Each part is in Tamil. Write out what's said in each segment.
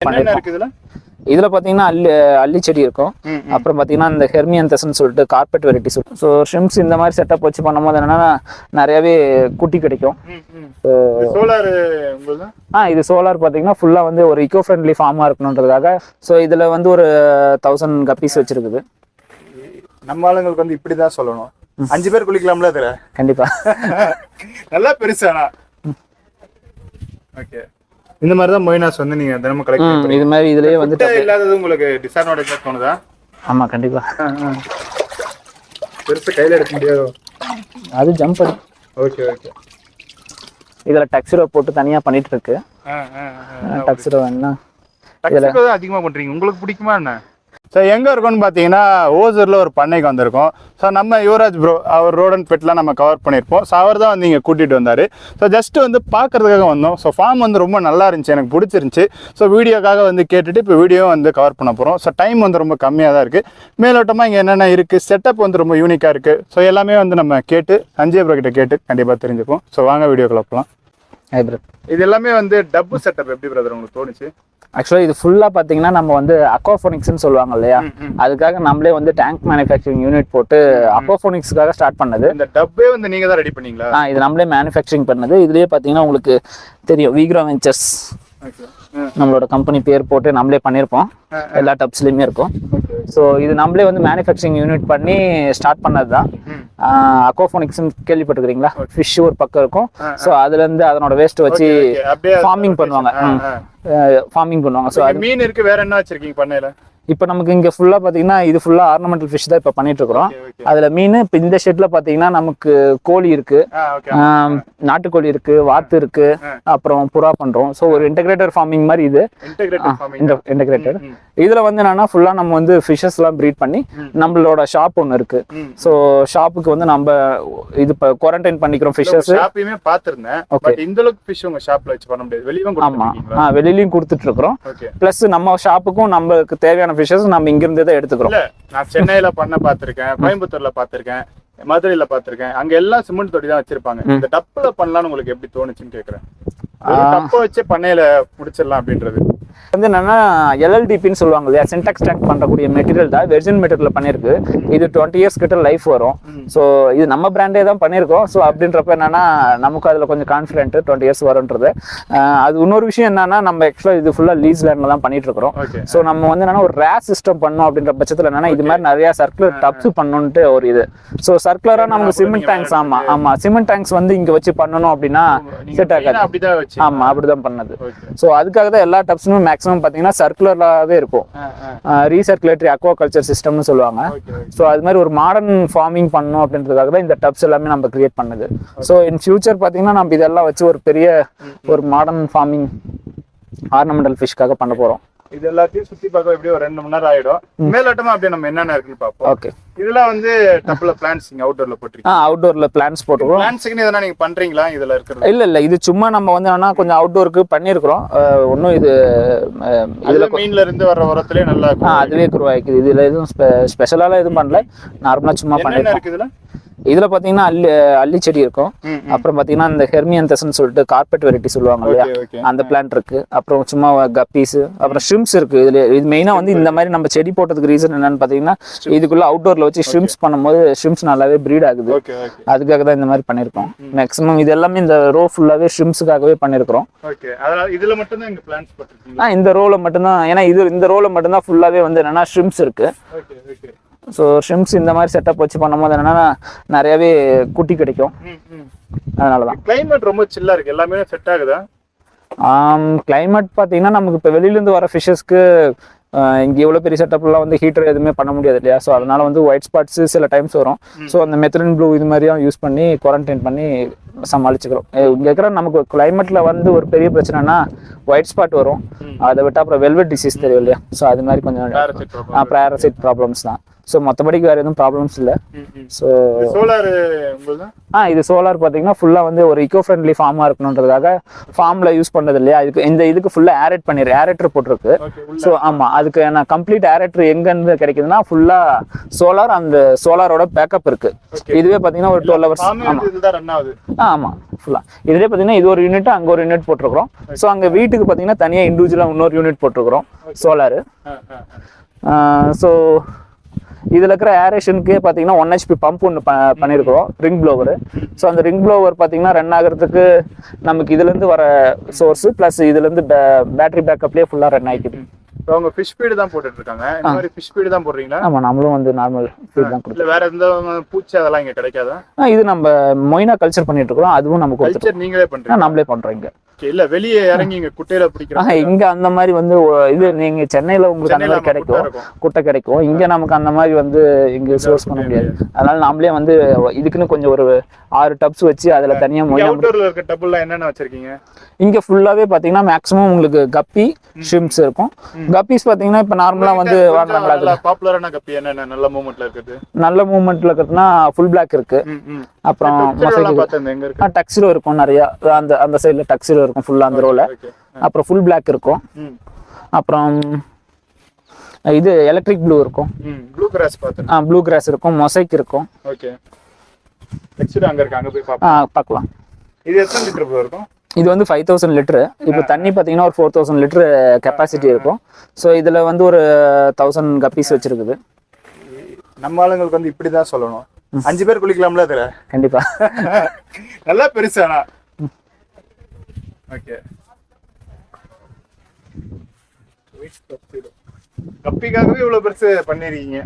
பண்ணிருக்கோம். இதுல பாத்தீங்கன்னா அல்லி செடி இருக்கும். அப்புறம் பாத்தீங்கன்னா இந்த ஹெர்மியந்தஸ்ன்னு சொல்லிட்டு கார்பெட் வெரைட்டி சொல்லிட்டு. ஸோ ஷிம்ஸ் இந்த மாதிரி செட்டப் வச்சு பண்ணும்போது என்னன்னா நிறையவே குட்டி கிடைக்கும். இது சோலார் பாத்தீங்கன்னா ஃபுல்லா வந்து ஒரு இக்கோ ஃப்ரெண்ட்லி ஃபார்மா இருக்கணுன்றதுக்காக. ஸோ இதுல வந்து ஒரு 1000 கப்பீஸ் வச்சிருக்குது. நம்ம ஆளுங்களுக்கு வந்து இப்படிதான் சொல்லணும். 5 பேர் குளிக்கலாம்ல இதுல? கண்டிப்பா. நல்லா பெருசானா. ஓகே, இந்த மாதிரி தான் மொய்னாஸ் வந்து நீங்க தினமும் கலெக்ட் பண்ணுவீங்க. இது மாதிரி இதுலயே வந்து இல்லாதது உங்களுக்கு டிஸ்அட்வான்டேஜா தோணுதா? ஆமா கண்டிப்பா. பெருசா கையில எடுக்க முடியாது, அது ஜம்பர். Okay okay. இதுல டக்ஸரோ போட்டு தனியா பண்ணிட்டு இருக்கு. டக்ஸரோ என்ன டக்ஸரோ அதிகமா பண்றீங்க, உங்களுக்கு பிடிக்குமா என்ன? ஸோ எங்கே இருக்கோம்னு பார்த்தீங்கன்னா ஓசூரில் ஒரு பண்ணைக்கு வந்திருக்கோம். ஸோ நம்ம யுவராஜ் ப்ரோ அவர் ரோட் அண்ட் பெட்லாம் நம்ம கவர் பண்ணியிருப்போம். ஸோ அவர் தான் வந்து இங்கே கூட்டிகிட்டு வந்தார். ஸோ ஜஸ்ட் வந்து பார்க்குறதுக்காக வந்தோம். ஸோ ஃபார்ம் வந்து ரொம்ப நல்லா இருந்துச்சு, எனக்கு பிடிச்சிருந்துச்சி. ஸோ வீடியோக்காக வந்து கேட்டுட்டு இப்போ வீடியோ வந்து கவர் பண்ண போகிறோம். ஸோ டைம் வந்து ரொம்ப கம்மியாக தான் இருக்குது. மேலோட்டமாக இங்கே என்னென்ன இருக்குது, செட்டப் வந்து ரொம்ப யூனிக்காக இருக்குது. ஸோ எல்லாமே வந்து நம்ம கேட்டு சஞ்சய் ப்ரோ கிட்ட கேட்டு கண்டிப்பாக தெரிஞ்சுப்போம். ஸோ வாங்க வீடியோக்குள்ள போகலாம். இது எல்லாமே வந்து டப்பு செட்டப் எப்படி பிரதர் உங்களுக்கு தோணுச்சு? ஆக்சுவலா இது ஃபுல்லா பாத்தீங்கன்னா நம்ம வந்து அக்வாஃபோனிக்ஸ்னு சொல்லுவாங்க இல்லையா, அதுக்காக நம்மளே வந்து டேங்க் மேனுஃபேக்சரிங் யூனிட் போட்டு அக்வாஃபோனிக்ஸ்க்காக ஸ்டார்ட் பண்ணது. இந்த டப்பே வந்து நீங்க தான் ரெடி பண்ணீங்களா? இது நம்மளே மேனுஃபேக்சரிங் பண்ணது. இதுலயே பாத்தீங்கன்னா உங்களுக்கு தெரியும் விக்ரோ வெஞ்சர்ஸ் நம்மளோட கம்பெனி பேர் போட்டு நம்மளே பண்ணியிருப்போம். எல்லா டப்ஸ்லயுமே இருக்கும். ஸோ இது நம்மளே வந்து மேனுஃபேக்சரிங் யூனிட் பண்ணி ஸ்டார்ட் பண்ணது தான். அக்வாஃபோனிக்ஸ் கேள்விப்பட்டிருக்கீங்களா? ஃபிஷ் ஒரு பக்கம் இருக்கும். ஸோ அதுல இருந்து அதனோட வேஸ்ட் வச்சு ஃபார்மிங் பண்ணுவாங்க. ஸோ அது மீன் இருக்கு, வேற என்ன வச்சிருக்கீங்க பண்ணையில? இப்போ நமக்கு இங்க ஃபுல்லா பாத்தீங்கன்னா இது ஃபுல்லா ஆர்னமெண்டல் ஃபிஷ் தான் இப்போ பண்ணிட்டு இருக்கிறோம். அதுல மீன் இப்போ இந்த ஷெட்ல பாத்தீங்கன்னா நமக்கு கோழி இருக்கு, நாட்டுக்கோழி இருக்கு, வாத்து இருக்கு, அப்புறம் புறா பண்றோம். ஸோ ஒரு இன்டெகிரேட்டர் ஃபார்மிங் மாதிரி இது இன்டெகிரேட்டர். இதுல வந்து என்னன்னா ஃபுல்லா நம்ம வந்து ஃபிஷஸ் எல்லாம் ப்ரீட் பண்ணி நம்மளோட ஷாப் ஒன்று இருக்கு. ஸோ ஷாப்புக்கு வந்து நம்ம இது குவாரண்டைன் பண்ணிக்கிறோம் ஃபிஷஸ். ஷாப்பையுமே பார்த்திருந்தேன். பட் இந்த அளவுக்கு ஃபிஷ் உங்க ஷாப்ல வச்சு பண்ண முடியாது, வெளியும் ஆமா வெளியிலயும் கொடுத்துட்டு இருக்கிறோம். பிளஸ் நம்ம ஷாப்புக்கும் நம்மளுக்கு தேவையான ஃபிஷஸ் நம்ம இங்க இருந்தே தான் எடுத்துக்கிறோம். நான் சென்னையில பண்ண பார்த்திருக்கேன், கோயம்புத்தூர்ல பார்த்திருக்கேன், மதுரையில பார்த்திருக்கேன். அங்க எல்லாம் சிமெண்ட் தொட்டி தான் வச்சிருப்பாங்க. இந்த டப்புல பண்ணலாம்னு உங்களுக்கு எப்படி தோணுச்சுன்னு கேக்குறேன். டப்ப வச்சு பண்ணையில முடிச்சிடலாம் அப்படின்றது வந்து என்னன்னா எல்எல்டிபின்னு சொல்லுவாங்க இல்லையா, சின்டாக்ஸ் டேங்க் பண்ணக்கூடிய மெட்டீரியல் தான், வெர்ஜின் மெட்டீரியல் பண்ணிருக்கு. இது 20 இயர்ஸ் கிட்ட லைஃப் வரும். ஸோ இது நம்ம பிராண்டே தான் பண்ணியிருக்கோம். ஸோ அப்படின்றப்ப என்னன்னா நமக்கு அதில் கொஞ்சம் கான்ஃபிடென்ட் 20 இயர்ஸ் வரும்ன்றது. அது இன்னொரு விஷயம் என்னன்னா நம்ம ஆக்சுவலாக இது ஃபுல்லாக லீஸ் லேண்ட்ல தான் பண்ணிட்டு இருக்கிறோம். ஸோ நம்ம வந்து என்னன்னா ஒரு ரேஸ் சிஸ்டம் பண்ணோம் அப்படின்ற பட்சத்தில் என்னன்னா இது மாதிரி நிறைய சர்க்குலர் டப்ஸ் பண்ணணும்ட்டு ஒரு இது. ஸோ சர்க்குலரா நமக்கு சிமெண்ட் டேங்க்ஸ் ஆமா சிமெண்ட் டேங்க்ஸ் வந்து இங்க வச்சு பண்ணணும் அப்படின்னா செட் ஆகாது. ஆமா அப்படிதான் பண்ணது. ஸோ அதுக்காக தான் எல்லா டப்ஸுமே மேக்ஸிமம் பாத்தீங்கன்னா சர்க்குலராகவே இருக்கும். ரீசர்க்குலேட்டரி அக்வாகல்ச்சர் சிஸ்டம்னு சொல்லுவாங்க. ஸோ அது மாதிரி ஒரு மாடர்ன் ஃபார்மிங் பண்ணணும் அப்படின்றதுக்காக தான் இந்த டப்ஸ் எல்லாமே நம்ம கிரியேட் பண்ணது. ஸோ இன் ஃபியூச்சர் பாத்தீங்கன்னா நம்ம இதெல்லாம் வச்சு ஒரு பெரிய ஒரு மாடர்ன் ஃபார்மிங் ஆர்னமெண்டல் ஃபிஷ்காக பண்ண போறோம். இது எல்லாத்தையும் சுத்தி பார்க்க எப்படியும் ஒரு 2 மணி நேரம் ஆயிடும். மேலோட்டமா அப்படியே நம்ம என்னென்ன இருக்குன்னு பார்ப்போம். ஓகே, இதெல்லாம் வந்து டப்ல பிளான்ட்ஸ் நீங்க அவுட்டோர்ல போட்டுருக்கீங்க? அவுட்டோர்ல பிளான்ட்ஸ் போட்டுருக்கோம். பிளான்ட்ஸ்க்கு எதனா நீங்க பண்றீங்களா இதுல இருக்கிறது? இல்ல இது சும்மா நம்ம வந்து என்னன்னா கொஞ்சம் அவுட்டோருக்கு பண்ணிருக்கிறோம். ஒன்னும் இது இதுல மீன்ல இருந்து வர உரத்திலே நல்லா அதுவே குருவாய்க்குது. இதுல எதுவும் ஸ்பெஷலாலாம் எதுவும் பண்ணல, நார்மலா சும்மா பண்ணிருக்கோம். இதுல பாத்தீங்கன்னா அல்லி செடி இருக்கும். அப்புறம் பாத்தீங்கன்னா இந்த ஹெர்மியந்தஸ்ன்னு சொல்லிட்டு கார்பெட் வெரைட்டி சொல்லுவாங்க இல்லையா, அந்த பிளான்ட் இருக்கு. அப்புறம் சும்மா கப்பீஸ், அப்புறம் ஷ்ரிம்ஸ் இருக்கு. இதுல இது மெயினா வந்து இந்த மாதிரி நம்ம செடி போட்டதுக்கு ரீசன் என்னன்னு பாத்தீங்கன்னா இதுக்குள்ள அவுட்டோர்ல வச்சு ஷ்ரிம்ஸ் பண்ணும்போது ஷ்ரிம்ஸ் நல்லாவே பிரீட் ஆகுது. அதுக்காக தான் இந்த மாதிரி பண்ணிருக்கோம். மேக்ஸிமம் இது எல்லாமே இந்த ரோ ஃபுல்லாவே ஷ்ரிம்ஸுக்காகவே பண்ணிருக்கிறோம். இதுல மட்டும் தான் இந்த பிளான்ட்ஸ் போட்டுருக்கீங்க? இந்த ரோல மட்டும் தான், ஏன்னா இந்த ரோல மட்டும் தான் ஃபுல்லாவே வந்து என்னன்னா ஷ்ரிம்ஸ் இருக்கு. ஸோ ஷிம்ஸ் இந்த மாதிரி செட்டப் வச்சு பண்ணும்போது என்னன்னா நிறையவே குட்டி கிடைக்கும். அதனாலதான் கிளைமேட் ரொம்ப சில்லா இருக்கு, எல்லாமே செட் ஆகுதா? கிளைமேட் பார்த்தீங்கன்னா நமக்கு இப்போ வெளியிலேருந்து வர ஃபிஷஸ்க்கு இங்கே எவ்வளோ பெரிய செட்டப்லாம் வந்து ஹீட்டர் எதுவுமே பண்ண முடியாது இல்லையா. ஸோ அதனால வந்து ஒயிட் ஸ்பாட்ஸ் சில டைம்ஸ் வரும். ஸோ அந்த மெத்திலின் ப்ளூ இது மாதிரியும் யூஸ் பண்ணி குவாரண்டைன் பண்ணி சமாளிச்சுக்கிறோம். இங்கே இருக்கிற நமக்கு கிளைமேட்ல வந்து ஒரு பெரிய பிரச்சனைனா ஒயிட் ஸ்பாட் வரும். அதை விட்டு அப்புறம் வெல்வெட் டிசீஸ் தெரியும் இல்லையா. ஸோ அது மாதிரி கொஞ்சம் பேரசைட் ப்ராப்ளம்ஸ் தான். ஸோ மற்றபடிக்கு வேறு எதுவும் ப்ராப்ளம்ஸ் இல்லை. ஸோ சோலார் இது சோலார் பார்த்தீங்கன்னா ஃபுல்லாக வந்து ஒரு இக்கோ ஃப்ரெண்ட்லி ஃபார்மாக இருக்கணுன்றதுக்காக ஃபார்மில் யூஸ் பண்ணது இல்லையா. இதுக்கு ஃபுல்லாக ஏரேட்டர் போட்டிருக்கு. ஸோ ஆமாம், அதுக்கு நான் கம்ப்ளீட் ஏரேட்டர் எங்கேருந்து கிடைக்குதுன்னா ஃபுல்லாக சோலார், அந்த சோலாரோட பேக்கப் இருக்கு. இதுவே பார்த்தீங்கன்னா ஒரு 12 hours. ஆமாம் ஃபுல்லாக இதுலேயே பார்த்தீங்கன்னா இது ஒரு யூனிட், அங்கே ஒரு யூனிட் போட்டிருக்கிறோம். ஸோ அங்கே வீட்டு வீட்டுக்கு பார்த்தீங்கன்னா தனியாக இண்டிவிஜுவலாக இன்னொரு யூனிட் போட்டிருக்கிறோம் சோலாரு. ஸோ இதில் இருக்கிற ஏரேஷனுக்கு பார்த்தீங்கன்னா 1 HP பம்ப் ஒன்று பண்ணியிருக்கிறோம், ரிங் ப்ளோவர். ஸோ அந்த ரிங் ப்ளோவர் பார்த்தீங்கன்னா ரன் ஆகிறதுக்கு நமக்கு இதுலேருந்து வர சோர்ஸு ப்ளஸ் இதுலேருந்து பேட்டரி பேக்கப்லேயே ஃபுல்லாக ரன் ஆகிக்குது. அவங்க ஃபிஷ் ஃபீடு தான் போட்டுட்டு இருக்காங்க. இந்த மாதிரி ஃபிஷ் ஃபீடு தான் போடுறீங்களா? ஆமா, நம்மளும் வந்து நார்மல் ஃபீட் தான் கொடுத்து. வேற எந்த பூச்சி அதெல்லாம் இங்க கிடைக்காதா? இது நம்ம மொய்னா கல்ச்சர் பண்ணிட்டு இருக்கோம், அதுவும் நம்ம கல்ச்சர் நீங்களே பண்றீங்க? நம்மளே பண்றோம் இங்க. இல்ல வெளியே இறங்கி இங்க குட்டையில பிடிக்கிறோம். இங்க அந்த மாதிரி வந்து இது நீங்க சென்னையில உங்களுக்கு அந்த மாதிரி கிடைக்கும், குட்டை கிடைக்கும். இங்க நமக்கு அந்த மாதிரி வந்து இங்க சோர்ஸ் பண்ண முடியாது. அதனால நாமளே வந்து இதுக்குன்னு கொஞ்சம் ஒரு 6 டப்ஸ் வச்சு அதுல தனியா மொய்னா. அவுட்டோர்ல இருக்க டப்ல என்னென்ன வச்சிருக்கீங்க? இங்க ஃபுல்லாவே பாத்தீங்கன்னா மேக்ஸிமம் உங்களுக்கு கப்பி ஷிம்ப்ஸ் இருக்கும். கப்பீஸ் பாத்தீங்கன்னா இப்ப நார்மலா வந்து வாங்குறாங்களா? பாப்புலரான கப்பி என்னென்ன நல்ல மூவ்மெண்ட்ல இருக்குது? நல்ல மூவ்மெண்ட்ல இருக்குதுன்னா ஃபுல் பிளாக் இருக்கு, அப்புறம் டக்ஸிலோ இருக்கும் நிறைய. அந்த அந்த சைடுல டக்ஸிலோ இருக்கும் ஃபுல்லா அந்த ரோல. அப்புறம் ஃபுல் பிளாக் இருக்கும். அப்புறம் இது எலக்ட்ரிக் ப்ளூ இருக்கும், ப்ளூ கிராஸ் பார்த்தேன். ப்ளூ கிராஸ் இருக்கும், மொசைக் இருக்கும். ஓகே, டக்ஸிலோ அங்க இருக்கு, அங்க போய் பார்க்கலாம். இது எத்தனை லிட்டர் ப்ளூ இருக்கும்? இது வந்து 5000 லிட்டரு. இப்போ தண்ணி பார்த்தீங்கன்னா ஒரு 4000 லிட்டரு கெப்பாசிட்டி இருக்கும். ஸோ இதில் வந்து ஒரு 1000 கப்பீஸ் வச்சிருக்குது. நம்ம ஆளுங்களுக்கு வந்து இப்படிதான் சொல்லணும். 5 பேர் குளிக்கலாம்ல அதுல? கண்டிப்பா. நல்லா பெருசானா? ஓகே, கப்பிக்காகவே இவ்வளவு பெருசு பண்ணிருக்கீங்க.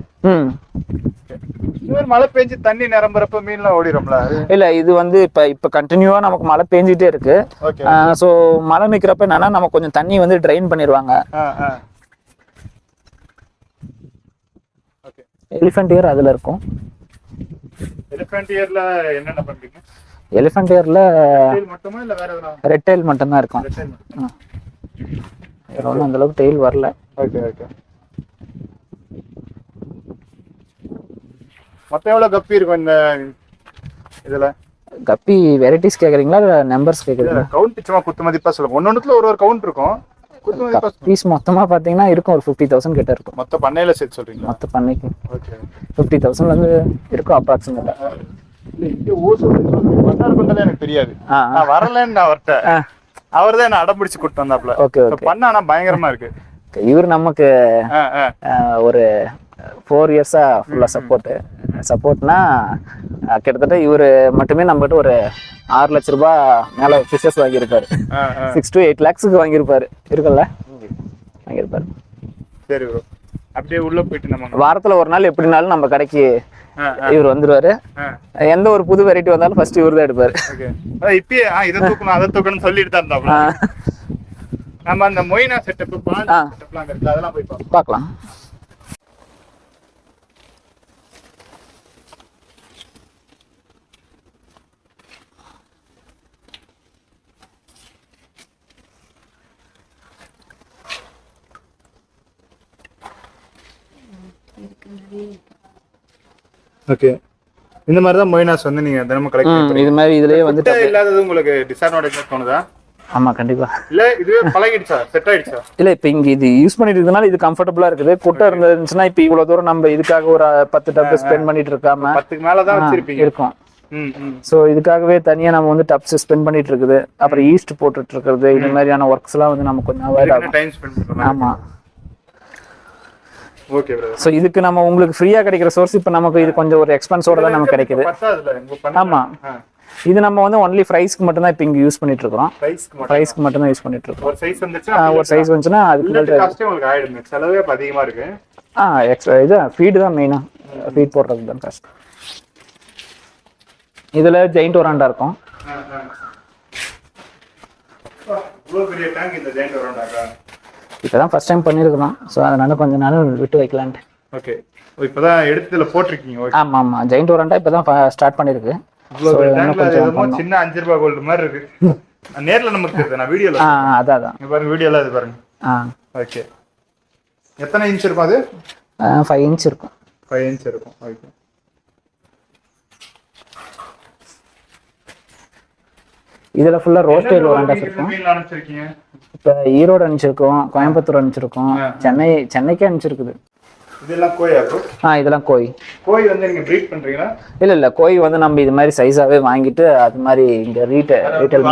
மழை பெஞ்சு தண்ணி நிரம்புறப்ப மீன்லாம் ஓடிடும்ல? இல்ல, இது வந்து இப்ப கண்டினியூவா நமக்கு மழை பெஞ்சிட்டே இருக்கு. சோ மழை நிக்கிறப்ப என்னன்னா நமக்கு கொஞ்சம் தண்ணி வந்து ட்ரைன் பண்ணிடுவாங்க. எலிஃபென்ட் இயர் அதுல இருக்கும். எலிஃபென்ட் இயர்ல என்னென்ன பண்றீங்க? எலிஃபென்ட் இயர்ல மட்டுமா இல்ல வேற எதுனா? ரெட் டெயில் மட்டும் தான் இருக்கும். வேற ஒன்றும் அந்த அளவுக்கு டெயில் வரல. Okay okay. மொத்தம் எவ்வளவு கப்பி இருக்கும் இந்த இதுல? கப்பி வெரைட்டிஸ் கேக்குறீங்களா இல்ல நம்பர்ஸ் கேக்குறீங்களா? கவுண்ட் சும்மா குத்து மதிப்பா சொல்லுங்க. ஒன்னொன்னுல ஒரு கவுண்ட் இருக்கும். குத்து மதிப்பா பீஸ் மொத்தமா பாத்தீங்கன்னா இருக்கும் ஒரு 50000 கிட்ட இருக்கும். மொத்த பண்ணையில சேர்த்து சொல்றீங்களா? மொத்த பண்ணைக்கு ஓகே 50000 வந்து இருக்கும் அப்ராக்சிமேட்டா. இங்க ஓசூர் பண்ணார் பண்ணல எனக்கு தெரியாது. நான் வரலன்னு அவர்ட்ட அவர்தான் என்ன அடம்பிடிச்சு கூட்டு வந்தாப்ல. Okay okay. பண்ணானா பயங்கரமா இருக்கு. இவர் நமக்கு ஒரு 4 இயர்ஸா ஃபுல்லா சப்போர்ட்னா கிட்டத்தட்ட இவரு மட்டுமே நம்மகிட்ட ஒரு 6 லட்ச ரூபாய் மேல ஃபிஷஸ் வாங்கியிருப்பாரு. 6 to 8 lakhs வாங்கியிருப்பாரு. இருக்குல்ல, வாங்கியிருப்பாரு. சரி ப்ரோ, அப்படியே உள்ள போயிட்டு நம்ம வாரத்துல ஒரு நாள் எப்படினாலும் நம்ம கடைக்கு இவர் வந்துருவாரு. எந்த ஒரு புது வெரைட்டி வந்தாலும் ஃபர்ஸ்ட் இவர் தான் எடுப்பாரு. இப்பயே இதை தூக்கணும் அதை தூக்கணும்னு சொல்லிட்டு தான் இருந்தாப்ல. நம்ம அந்த மொய்னா செட்டப் அதெல்லாம் போய் பார்க்கலாம். ஓகே, இந்த மாதிரி தான் மொய்னாஸ் வந்து நீங்க தினமும் கலெக்ட் பண்ணுவீங்க. இது மாதிரி இதுலயே வந்து இல்லாதது உங்களுக்கு டிஸ்அட்வான்டேஜ் தோணுதா? ஆமா கண்டிப்பா. இல்ல இதுவே பழகிடுச்சா, செட் ஆயிடுச்சா? இல்ல இப்ப இங்க இது யூஸ் பண்ணிட்டு இருக்கனால இது கம்ஃபர்ட்டபிளா இருக்குது. குட்டை இருந்துச்சுன்னா இப்ப இவ்வளவு தூரம் நம்ம இதுக்காக ஒரு 10 டப் ஸ்பெண்ட் பண்ணிட்டு இருக்காம 10க்கு மேல தான் வச்சிருப்பீங்க இருக்கும். சோ இதுக்காகவே தனியா நம்ம வந்து டப்ஸ் ஸ்பெண்ட் பண்ணிட்டு இருக்குது. அப்புறம் ஈஸ்ட் போட்டுட்டு இருக்குது. இந்த மாதிரியான ஒர்க்ஸ் எல்லாம் வந்து நமக்கு கொஞ்சம் அவாய்ட் ஆகும். டைம் ஸ்பெண்ட் பண்ணலாம். ஆமா ஓகே பிரதர். சோ இதுக்கு நம்ம உங்களுக்கு ஃப்ரீயா கிடைக்கிற சோர்ஸ் இப்ப நமக்கு இது கொஞ்சம் ஒரு எக்ஸ்பென்ஸோட தான் நமக்கு கிடைக்குது. ஆமா, இது நம்ம வந்து ஒன்லி ஃப்ரைஸ்க்கு மட்டும் தான் இப்ப இங்க யூஸ் பண்ணிட்டு இருக்கோம். ஃப்ரைஸ்க்கு மட்டும் தான் யூஸ் பண்ணிட்டு இருக்கோம். ஒரு சைஸ் வந்துச்சுனா அதுக்கு மேல காஸ்ட் உங்களுக்கு ஆயிடுங்க. செலவே அதிகமா இருக்கு. எக்ஸ்ட்ரா இது ஃபீட் தான் மெயினா. ஃபீட் போடுறது தான் காஸ்ட். இதுல ஜெயிண்ட் ஒராண்டா இருக்கும். இவ்வளவு பெரிய டேங்க் இந்த ஜெயிண்ட் ஒராண்டாக்கா? இப்பதான் ஃபர்ஸ்ட் டைம் பண்ணிருக்கோம். சோ அதனால கொஞ்ச நாள் விட்டு வைக்கலாம்னு. ஓகே, இப்பதான் எடுத்துல போட்டுருக்கீங்க. ஓகே. ஆமா ஆமா, ஜெயிண்ட் ஒராண்டா இப்பதான் ஸ்டார்ட் பண்ணிருக்கு. சின்ன 5 ரூபாய் கோல்டு மாதிரி இருக்கு. நேர்ல நமக்கு இருக்கு, நான் வீடியோல அதான் இங்க பாருங்க, வீடியோல இது பாருங்க. ஓகே, எத்தனை இன்ச் இருக்கும் அது? 5 இன்ச் இருக்கும். 5 இன்ச் இருக்கும். ஓகே, இதுல ஃபுல்லா ரோஸ்டட் ஒராண்டாஸ் இருக்கும். இப்ப ஈரோடு அனுப்பிச்சிருக்கோம், கோயம்புத்தூர் அனுப்பிச்சிருக்கோம், சென்னைக்கே அனுப்பிச்சிருக்குது. இதெல்லாம் கோயா ப்ரோ? இதெல்லாம் கோய். கோய் வந்து நீங்க ப்ரீட் பண்றீங்களா? இல்ல கோய் வந்து நம்ம இது மாதிரி சைஸாவே வாங்கிட்டு அது மாதிரி இங்க ரீட்டைல்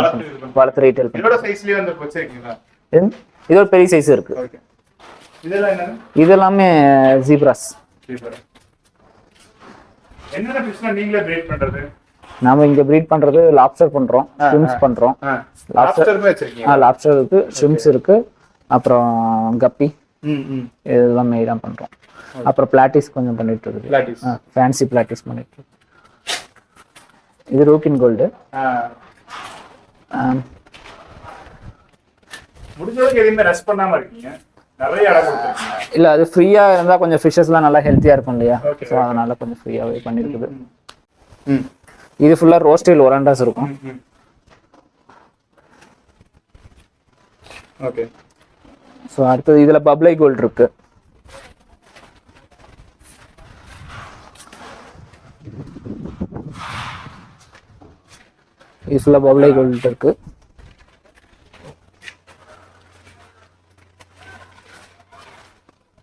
வளர்த்து ரீட்டைல் இதோட சைஸ்லயே வந்து வச்சிருக்கீங்களா? இது ஒரு பெரிய சைஸ் இருக்கு. ஓகே. இதெல்லாம் என்ன? இது எல்லாமே ஜீப்ராஸ். சூப்பர். என்னென்ன ஃபிஷ்னா நீங்களே பிரீட் பண்றது? நாம இங்க பிரீட் பண்றது லாப்ஸ்டர் பண்றோம், ஷ்ரிம்ப்ஸ் பண்றோம். லாப்ஸ்டர்மே வச்சிருக்கீங்க? லாப்ஸ்டர் இருக்கு, ஷ்ரிம்ப்ஸ் இருக்கு, அப்புறம் கப்பி இதெல்லாம் மெயினா பண்றோம். அப்புறம் பிளாட்டிஸ் கொஞ்சம் பண்ணிட்டு இருக்கு. பிளாட்டிஸ் ஃபேன்சி பிளாட்டிஸ் பண்ணிட்டு இருக்கு. இது ரூபின் கோல்டு. முடிஞ்சதுக்கு எதுவுமே ரெஸ்ட் பண்ணாம இருக்கீங்க, நிறைய இடம் கொடுத்துருக்கீங்க. இல்ல அது ஃப்ரீயா இருந்தா கொஞ்சம் ஃபிஷஸ்லாம் நல்லா ஹெல்த்தியா இருக்கும் இல்லையா, ஸோ அதனால கொஞ்சம் ஃப்ரீயாவே பண்ணிருக்குது. இது ஃபுல்லா ரோஸ்டேல் ஒராண்டாஸ் இருக்கும். ஓகே. ஸோ அடுத்தது இதுல பப்ளை கோல்டு இருக்கு. இது ஃபுல்லா பப்ளை கோல்டு இருக்கு.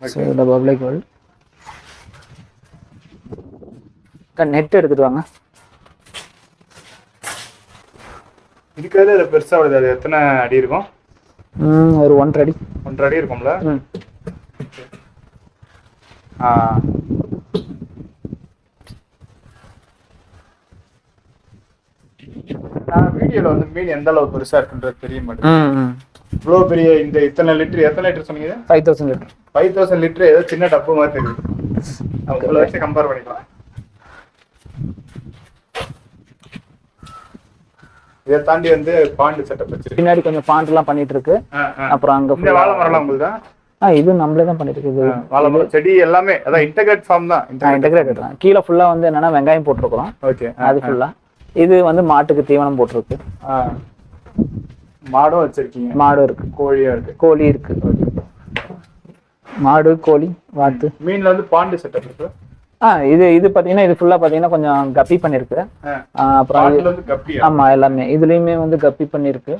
ஸோ இதில் பப்ளை கோல்டு. நெட் எடுத்துட்டு வாங்க. இதுக்காக இது பெருசா வருது, அது எத்தனை அடி இருக்கும்? ஒரு 1.5 அடி. 1.5 அடி இருக்கும்ல? நான் வீடியோல வந்து மீன் எந்த அளவுக்கு பெருசா இருக்குன்றது தெரிய மாட்டேங்குது. இவ்வளவு பெரிய இந்த இத்தனை லிட்டர், எத்தனை லிட்டர் சொன்னீங்க? 5000 லிட்டர். 5000 லிட்டர் ஏதோ சின்ன டப்பு மாதிரி தெரியுது. உங்களை வச்சு கம்பேர் பண்ணிக்கலாம். இதை தாண்டி வந்து பாண்டு செட்டப் வச்சிருக்கு. பின்னாடி கொஞ்சம் பாண்ட் எல்லாம் பண்ணிட்டு இருக்கு. அப்புறம் அங்க இந்த வாழை மரம் உங்களுக்கு தான்? இது நம்மளே தான் பண்ணிட்டு இருக்குது. வாழை மரம் செடி எல்லாமே அதான் இன்டகிரேட் ஃபார்ம் தான். இன்டகிரேட்டட் தான். கீழே ஃபுல்லா வந்து என்னன்னா வெங்காயம் போட்டுருக்கோம். ஓகே. அது ஃபுல்லா. இது வந்து மாட்டுக்கு தீவனம் போட்டிருக்கு. மாடும் வச்சிருக்கீங்க? மாடு இருக்கு, கோழியா இருக்கு. கோழி இருக்கு. மாடு, கோழி, வாத்து. மீன்ல வந்து பாண்டு செட்டப் இருக்கு. இது பாத்தீங்கன்னா இது ஃபுல்லா பாத்தீங்கன்னா கொஞ்சம் கப்பி பண்ணிருக்கு. அப்புறம் ஆமா எல்லாமே இதுலயுமே வந்து கப்பி பண்ணிருக்கு.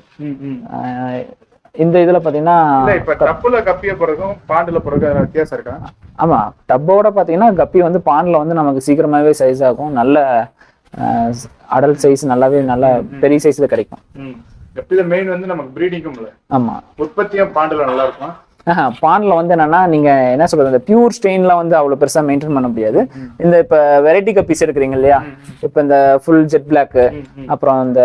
இந்த இதுல பாத்தீங்கன்னா இப்ப டப்புல கப்பிய போறதுக்கும் பாண்டுல போறதுக்கும் வித்தியாசம் இருக்கா? ஆமா, டப்போட பாத்தீங்கன்னா கப்பி வந்து பாண்ட்ல வந்து நமக்கு சீக்கிரமாவே சைஸ் ஆகும். நல்ல அடல்ட் சைஸ் நல்லாவே நல்ல பெரிய சைஸ்ல கிடைக்கும். கப்பில மெயின் வந்து நமக்கு பிரீடிங்கும் இல்ல. ஆமா, உற்பத்தியும் பாண்டுல நல்லா இருக்கும். பாண்ட்ல வந்து என்னன்னா நீங்க என்ன சொல்றது, இந்த பியூர் ஸ்டெயின்ல வந்து அவ்வளவு பெருசா மெயின்டைன் பண்ண முடியாது. இந்த இப்ப வெரைட்டி கப்பீஸ் எடுக்கிறீங்க இல்லையா, இப்ப இந்த ஃபுல் ஜெட் பிளாக், அப்புறம் இந்த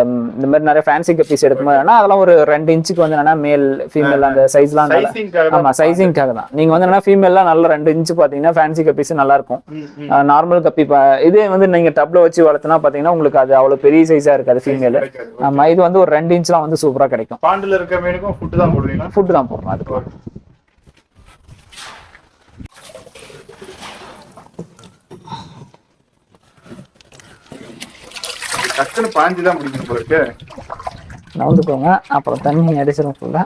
மாதிரி நிறைய ஃபேன்சி கப்பீஸ் எடுக்கும்போது அதெல்லாம் ஒரு 2 இன்ச்சுக்கு வந்து என்னன்னா மேல் ஃபீமேல் அந்த சைஸ்லாம். ஆமா, சைசிங்காக தான். நீங்க வந்து என்னன்னா ஃபீமேல்லாம் நல்லா 2 இன்ச்சு பாத்தீங்கன்னா ஃபேன்சி கப்பீஸ் நல்லா இருக்கும். நார்மல் கப்பி இதே வந்து நீங்க டப்ல வச்சு வளர்த்துனா பாத்தீங்கன்னா உங்களுக்கு அது அவ்வளவு பெரிய சைஸா இருக்காது ஃபீமேல். ஆமா, இது வந்து ஒரு 2 இன்ச்லாம் வந்து சூப்பரா கிடைக்கும். பாண்டுல இருக்க மீனுக்கும் ஃபுட் தான் போடுவீங்களா? ஃபுட் தான் போடுறோம் அதுக்கு. டக்குன்னு பாஞ்சு தான் பிடிக்கும் உங்களுக்கு. நவுந்துக்கோங்க, அப்புறம் தண்ணி அடிச்சிடும் ஃபுல்லா.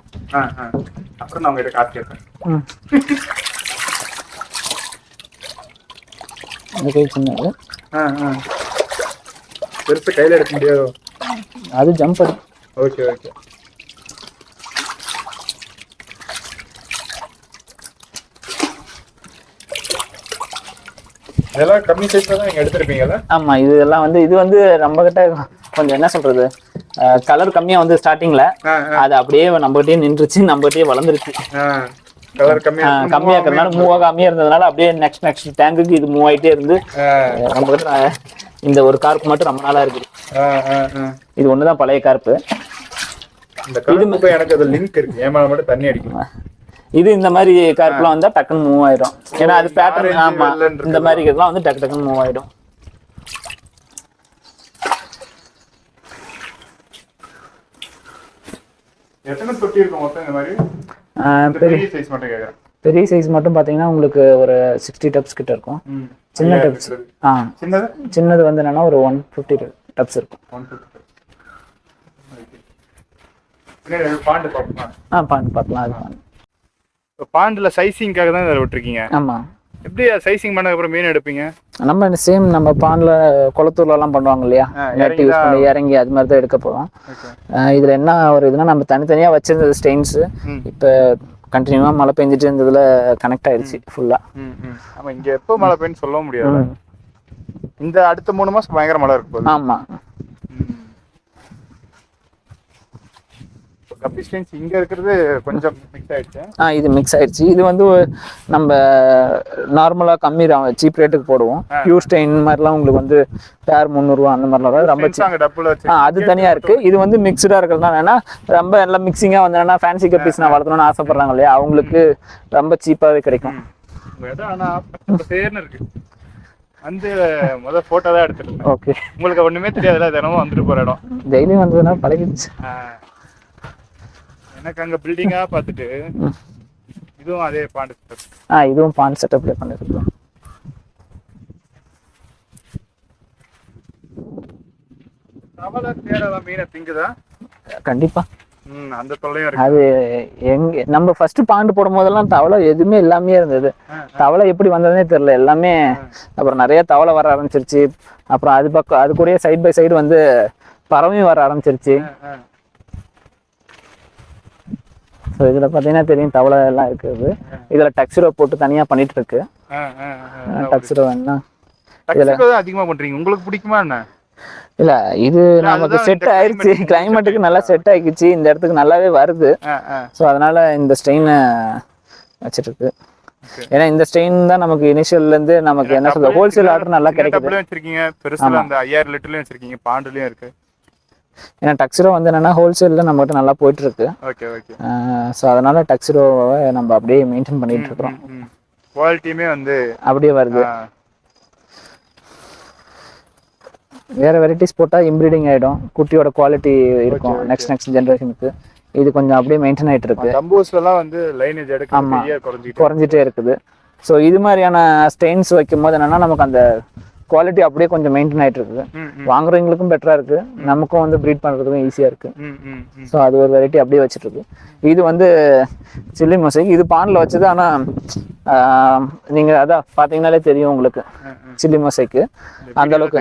அப்புறம் நான் உங்ககிட்ட காசு கேட்பேன். சின்னது பெருசு கையில எடுக்க முடியாது, அது ஜம்ப் அடி. Okay okay. இதெல்லாம் கம்மி சைஸ்ல தான் நீங்க எடுத்திருப்பீங்கல்ல? ஆமா, இதெல்லாம் வந்து இது வந்து நம்ம கிட்ட கொஞ்சம் என்ன சொல்றது, கலர் கம்மியா வந்து ஸ்டார்டிங்ல அது அப்படியே நம்ம கிட்டே நின்றுச்சு, நம்ம கிட்டே வளர்ந்துருச்சு. கலர் கம்மியா இருக்கிறதுனால மூவ் ஆகாமயே இருந்ததுனால அப்படியே நெக்ஸ்ட் டேங்குக்கு இது மூவ் ஆயிட்டே இருந்து நம்ம கிட்ட இந்த ஒரு கார்ப்பு மட்டும் ரொம்ப நாளா இருக்குது. இது ஒண்ணுதான் பழைய கார்ப்பு. இந்த கார்ப்பு எனக்கு அது லிங்க் இருக்கு, ஏமால மட்டும் தண்ணி அடிக்கும். இது இந்த மாதிரி கார்ப்லாம் வந்தா டக்குன்னு மூவ் ஆயிடும், ஏன்னா அது பேட்டர்ன். ஆமா, இந்த மாதிரி இதெல்லாம் வந்து டக்குன்னு மூவ் ஆயிடும். எத்தனை தொட்டி இருக்கும் மொத்தம் இந்த மாதிரி? பெரிய சைஸ் மட்டும் கேக்குறேன். பெரிய சைஸ் மட்டும் பாத்தீங்கன்னா உங்களுக்கு ஒரு 60 டப்ஸ் கிட்ட இருக்கும். சின்ன டப்ஸ் சின்னது வந்து என்னன்னா ஒரு 150 டப்ஸ் இருக்கும். 150. பாண்டு பார்க்கலாம். பாண்டு பார்க்கலாம். அது பாண்டு பாண்டுல சைசிங்காக தான் இதை விட்டுருக்கீங்க. ஆமா. எப்படி சைசிங் பண்ணதுக்கு அப்புறம் மீன் எடுப்பீங்க? நம்ம சேம் நம்ம பாண்ட்ல குளத்தூர்ல எல்லாம் பண்ணுவாங்க இல்லையா, நெட் யூஸ் பண்ணி இறங்கி அது மாதிரி தான் எடுக்க போறோம். இதுல என்ன ஒரு இதுனா நம்ம தனித்தனியா வச்சிருந்தது ஸ்டெயின்ஸ் இப்ப கண்டினியூவா மழை பெஞ்சிட்டு இருந்ததுல கனெக்ட் ஆயிடுச்சு ஃபுல்லா. ஆமா, இங்க எப்போ மழை பெய்யுன்னு சொல்ல முடியாது. இந்த அடுத்த 3 மாசம் பயங்கர மழை இருக்கு. ஆமா, கப்பி ஸ்டெயின்ஸ் இங்க இருக்கிறது கொஞ்சம் மிக்ஸ் ஆயிடுச்சு. இது மிக்ஸ் ஆயிடுச்சு. இது வந்து நம்ம நார்மலா கம்மி சீப் ரேட்டுக்கு போடுவோம். பியூர் ஸ்டெயின் மாதிரிலாம் உங்களுக்கு வந்து பேர் 300 ரூபா அந்த மாதிரிலாம் வரும். ரொம்ப அங்க டப்புல வச்சு அது தனியா இருக்கு. இது வந்து மிக்ஸ்டா இருக்கிறதுனால வேணா ரொம்ப எல்லாம் மிக்சிங்கா வந்தா ஃபேன்சி கப்பீஸ் நான் வளர்த்தணும்னு ஆசைப்படுறாங்க இல்லையா, அவங்களுக்கு ரொம்ப சீப்பாவே கிடைக்கும். ஆனா சேர்னு இருக்கு. வந்து முதல் போட்டோ தான் எடுத்துருந்தேன். ஓகே, உங்களுக்கு ஒண்ணுமே தெரியாதுல, தினமும் வந்துட்டு போற இடம். டெய்லி வந்ததுன்னா பழகிடுச்சு. எனக்கு அங்க பில்டிங்கா பார்த்துட்டு இதுவும் அதே பாண்ட் செட்டப். இதுவும் பாண்ட் செட்டப்ல பண்ணிருக்கோம். தவளை தேரதா மீனை திங்குதா? கண்டிப்பா. அந்த தொல்லையும் இருக்கு. அது எங்க நம்ம ஃபர்ஸ்ட் பாண்டு போடும் போதெல்லாம் தவளை எதுவுமே எல்லாமே இருந்தது. தவளை எப்படி வந்ததுன்னே தெரியல எல்லாமே. அப்புறம் நிறைய தவளை வர ஆரம்பிச்சிருச்சு. அப்புறம் அது பக்கம் அது கூட சைட் பை சைடு வந்து பறவையும் வர ஆரம்பிச்சிருச்சு. ஸோ இதில் பார்த்தீங்கன்னா தெரியும் தவளை எல்லாம் இருக்குது. இதில் டக்ஸிரோ போட்டு தனியாக பண்ணிட்டு இருக்கு. டக்ஸிரோ வேணா இதில் அதிகமாக பண்ணுறீங்க. உங்களுக்கு பிடிக்குமா என்ன? இல்ல இது நமக்கு செட் ஆயிடுச்சு. கிளைமேட்டுக்கு நல்லா செட் ஆயிடுச்சு. இந்த இடத்துக்கு நல்லாவே வருது. ஸோ அதனால இந்த ஸ்ட்ரெயினை வச்சிட்டு இருக்கு. ஏன்னா இந்த ஸ்ட்ரெயின் தான் நமக்கு இனிஷியல்ல இருந்து நமக்கு என்ன சொல்றது ஹோல்சேல் ஆர்டர் நல்லா கிடைக்குது. வச்சிருக்கீங்க பெருசுல அந்த 5000 லிட்டர்லயும் வச்சிருக்கீங்க, பாண்டுலயும் இருக்கு. ஏன்னா டக்ஸிரோ வந்து என்னன்னா ஹோல்சேல்ல நம்மகிட்ட நல்லா போயிட்டு இருக்கு. Okay okay. ஸோ அதனால டக்ஸிரோவை நம்ம அப்படியே மெயின்டைன் பண்ணிட்டு இருக்கிறோம். குவாலிட்டியுமே வந்து அப்படியே வருது. வேற வெரைட்டிஸ் போட்டா இம்ப்ரீடிங் ஆயிடும், குட்டியோட குவாலிட்டி இருக்கும் நெக்ஸ்ட் ஜெனரேஷனுக்கு. இது கொஞ்சம் அப்படியே மெயின்டைன் ஆயிட்டு இருக்கு. டம்போஸ்லாம் வந்து லைனேஜ் குறைஞ்சிட்டே இருக்குது. ஸோ இது மாதிரியான ஸ்டெயின்ஸ் வைக்கும் போது என்னன்னா நமக்கு அந்த குவாலிட்டி அப்படியே கொஞ்சம் மெயின்டைன் ஆயிட்டு இருக்குது. வாங்குறவங்களுக்கும் பெட்டரா இருக்கு, நமக்கும் வந்து ப்ரீட் பண்றதுக்கும் ஈஸியா இருக்கு. ஸோ அது ஒரு வெரைட்டி அப்படியே வச்சுட்டு இருக்கு. இது வந்து சில்லி மொசைக். இது பான்ல வச்சது. ஆனா நீங்க அதான் பாத்தீங்கன்னாலே தெரியும் உங்களுக்கு சில்லி மொசைக்கு அந்த அளவுக்கு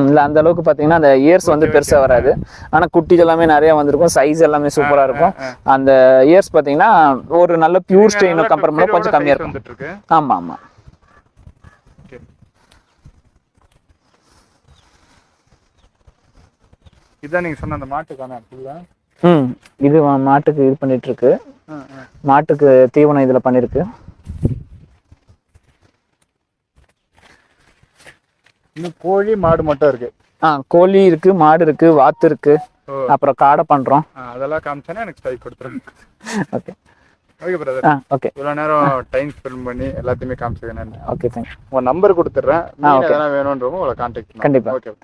இல்ல. அந்த அளவுக்கு பாத்தீங்கன்னா அந்த இயர்ஸ் வந்து பெருசா வராது. ஆனா குட்டி எல்லாமே நிறைய வந்திருக்கும். சைஸ் எல்லாமே சூப்பரா இருக்கும். அந்த இயர்ஸ் பாத்தீங்கன்னா ஒரு நல்ல பியூர் ஸ்டெயின் கம்பேர் பண்ண கொஞ்சம் கம்மியா இருக்கும். ஆமா ஆமா. இதான் நீங்க சொன்ன அந்த மாட்டுக்கான இது மாட்டுக்கு இது பண்ணிட்டு இருக்கு. மாட்டுக்கு தீவனம் இதுல பண்ணிருக்கு. இன்னும் கோழி மாடு மட்டும் இருக்கு. கோழி இருக்கு, மாடு இருக்கு, வாத்து இருக்கு, அப்புறம் காடை பண்றோம். அதெல்லாம் காமிச்சேன்னா எனக்கு ஸ்ட்ரைக் கொடுத்துருங்க. Okay okay brother. ஓகே, இவ்வளவு நேரம் டைம் ஸ்பெண்ட் பண்ணி எல்லாத்தையுமே காமிச்சது. Okay thanks. உங்க நம்பர் கொடுத்துட்றேன். வேணும்ன்றவங்க உங்களை கான்டாக்ட். கண்டிப்பா. ஓகே.